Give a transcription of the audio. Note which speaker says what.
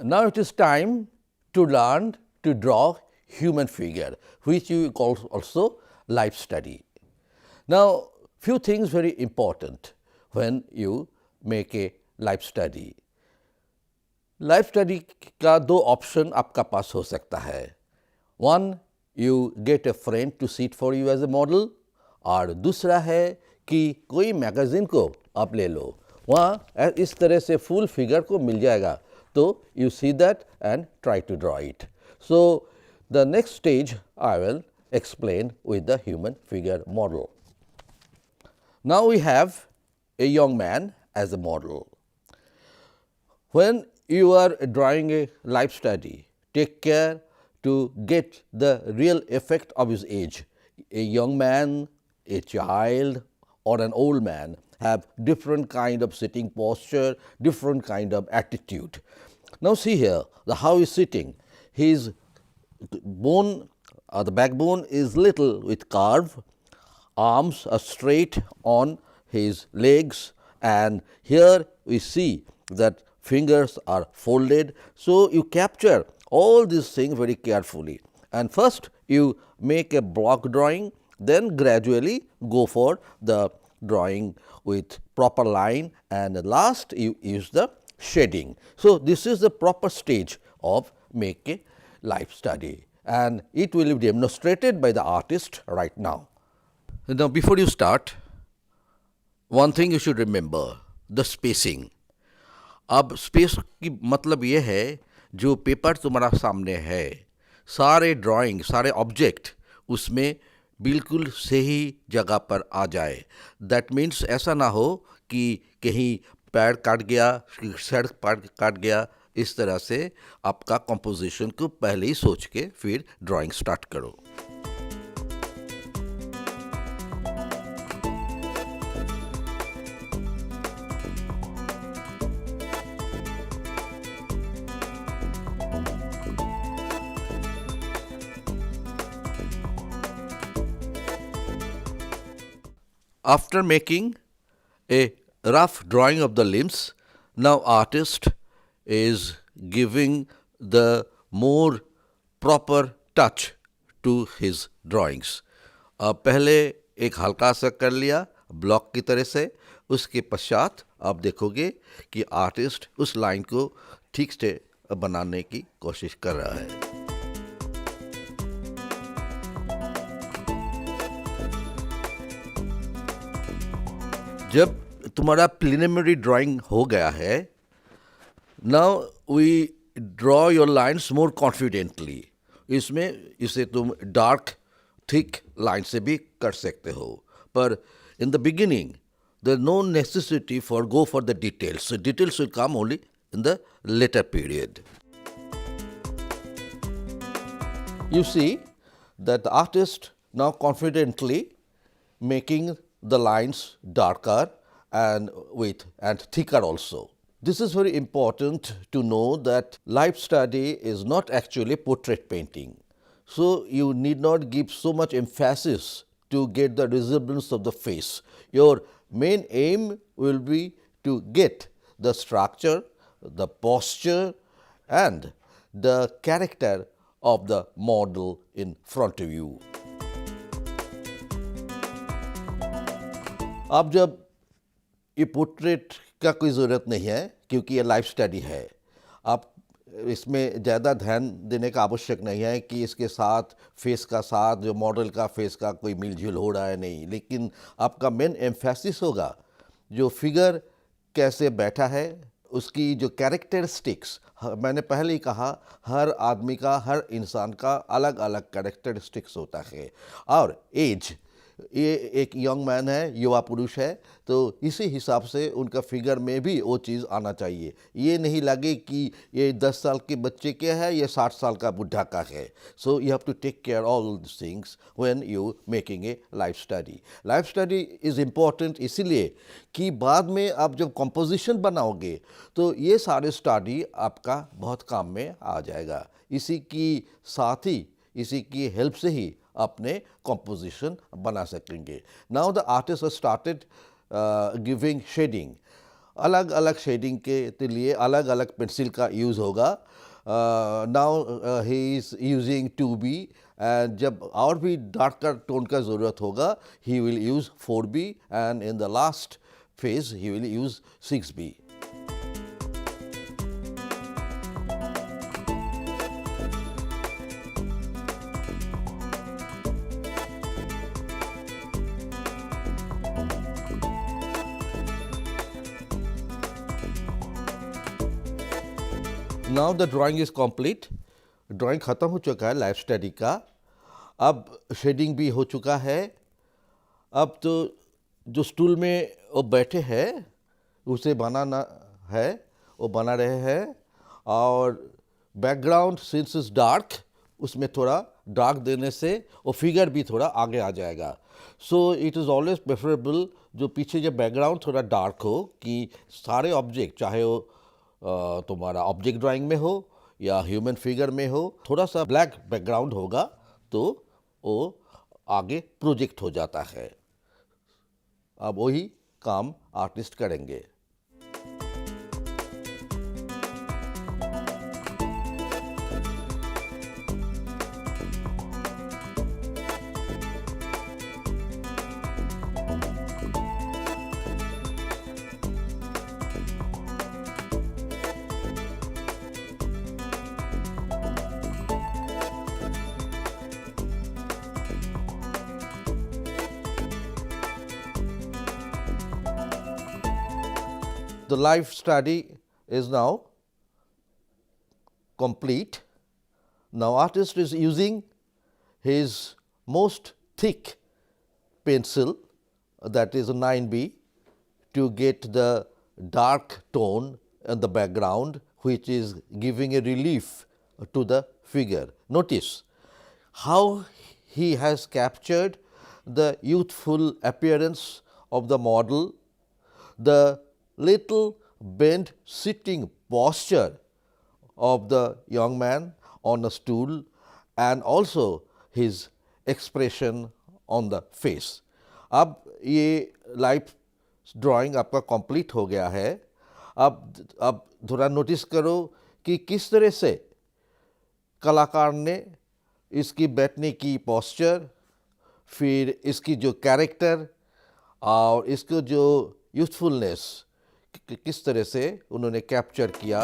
Speaker 1: Now it is time to learn to draw human figure, which you call also life study. Now, few things very important when you make a life study. Life study का दो option आपका पास हो सकता है. One, you get a friend to sit for you as a model, और दूसरा है कि कोई मैगजीन को आप ले लो, वहाँ इस तरह से फुल फिगर को मिल जाएगा, तो you see that and try to draw it. So the next stage I will explain with the human figure model. Now we have a young man as a model. When you are drawing a life study, take care to get the real effect of his age. A young man, a child or an old man have different kind of sitting posture, different kind of attitude. Now see here, how he is sitting. His bone, the backbone is little with curve, arms are straight on his legs, and here we see that fingers are folded. So you capture all these things very carefully, and first you make a block drawing, then gradually go for the drawing with proper line, and last you use the shading. So this is the proper stage of make a life study, and it will be demonstrated by the artist right now. Now before you start, one thing you should remember, the spacing. अब space की मतलब ये है, जो paper तुम्हारा सामने है, सारे ड्राइंग, सारे ऑब्जेक्ट उसमें बिल्कुल सही जगह पर आ जाए. दैट मीन्स ऐसा ना हो कि कहीं पैर काट गया, सर काट गया. इस तरह से आपका कंपोजिशन को पहले ही सोच के फिर ड्राइंग स्टार्ट करो. After making a rough drawing of the limbs, now artist is giving the more proper touch to his drawings. पहले एक हल्का सा कर लिया ब्लॉक की तरह से, उसके पश्चात आप देखोगे कि आर्टिस्ट उस लाइन को ठीक से बनाने की कोशिश कर रहा है. जब तुम्हारा प्रिलिमिनरी ड्राइंग हो गया है, now we draw your lines more confidently. इसमें इसे तुम डार्क थिक लाइन से भी कर सकते हो, पर in the beginning there no necessity for go for the details. Details will come only in the later period. You see that the artist now confidently making the lines darker and thicker also. This is very important to know that life study is not actually portrait painting. So you need not give so much emphasis to get the resemblance of the face. Your main aim will be to get the structure, the posture and the character of the model in front of you. अब जब ये portrait का कोई ज़रूरत नहीं है, क्योंकि ये लाइफ स्टडी है, आप इसमें ज़्यादा ध्यान देने का आवश्यक नहीं है कि इसके साथ फेस का साथ जो मॉडल का फेस का कोई मिलजुल हो रहा है, नहीं. लेकिन आपका मेन एम्फेसिस होगा जो फिगर कैसे बैठा है, उसकी जो कैरेक्टरिस्टिक्स. मैंने पहले ही कहा, हर आदमी का, हर इंसान का अलग अलग कैरेक्टरिस्टिक्स होता है. और एज, ये एक यंग मैन है, युवा पुरुष है, तो इसी हिसाब से उनका फिगर में भी वो चीज़ आना चाहिए. ये नहीं लगे कि ये 10 साल के बच्चे के है, ये 60 साल का बुढ़ा का है. So you have to take care all this things when you making a life study. Life study is important इसलिए कि बाद में आप जब कंपोजिशन बनाओगे तो ये सारे स्टडी आपका बहुत काम में आ जाएगा. इसी की साथ ही, इसी की हेल्प से ही अपने कंपोजिशन बना सकेंगे. Now the artist has started giving shading. अलग अलग शेडिंग के लिए अलग अलग पेंसिल का यूज़ होगा. Now he is using 2B, and जब और भी डार्कर टोन का ज़रूरत होगा he will use 4B, and in the last phase he will use 6B. Now the drawing is complete. Drawing ख़त्म हो चुका है लाइफ स्टडी का. अब शेडिंग भी हो चुका है. अब तो जो स्टूल में वो बैठे हैं उसे बनाना है, वो बना रहे हैं. और बैकग्राउंड सिंस इज डार्क, उसमें थोड़ा डार्क देने से वो फिगर भी थोड़ा आगे आ जाएगा. So it is always preferable जो पीछे जब बैकग्राउंड थोड़ा डार्क हो, कि सारे ऑब्जेक्ट चाहे वो तुम्हारा ऑब्जेक्ट ड्राइंग में हो या ह्यूमन फिगर में हो, थोड़ा सा ब्लैक बैकग्राउंड होगा तो वो आगे प्रोजेक्ट हो जाता है. अब वही काम आर्टिस्ट करेंगे. The life study is now complete. Now artist is using his most thick pencil, that is a 9B, to get the dark tone in the background, which is giving a relief to the figure. Notice how he has captured the youthful appearance of the model, the little bent sitting posture of the young man on a stool, and also his expression on the face. अब ये life drawing आपका complete हो गया है. अब थोड़ा notice करो कि किस तरह से कलाकार ने इसकी बैठने की पोस्चर, फिर इसकी जो कैरेक्टर और इसको जो यूथफुलनेस किस तरह से उन्होंने कैप्चर किया.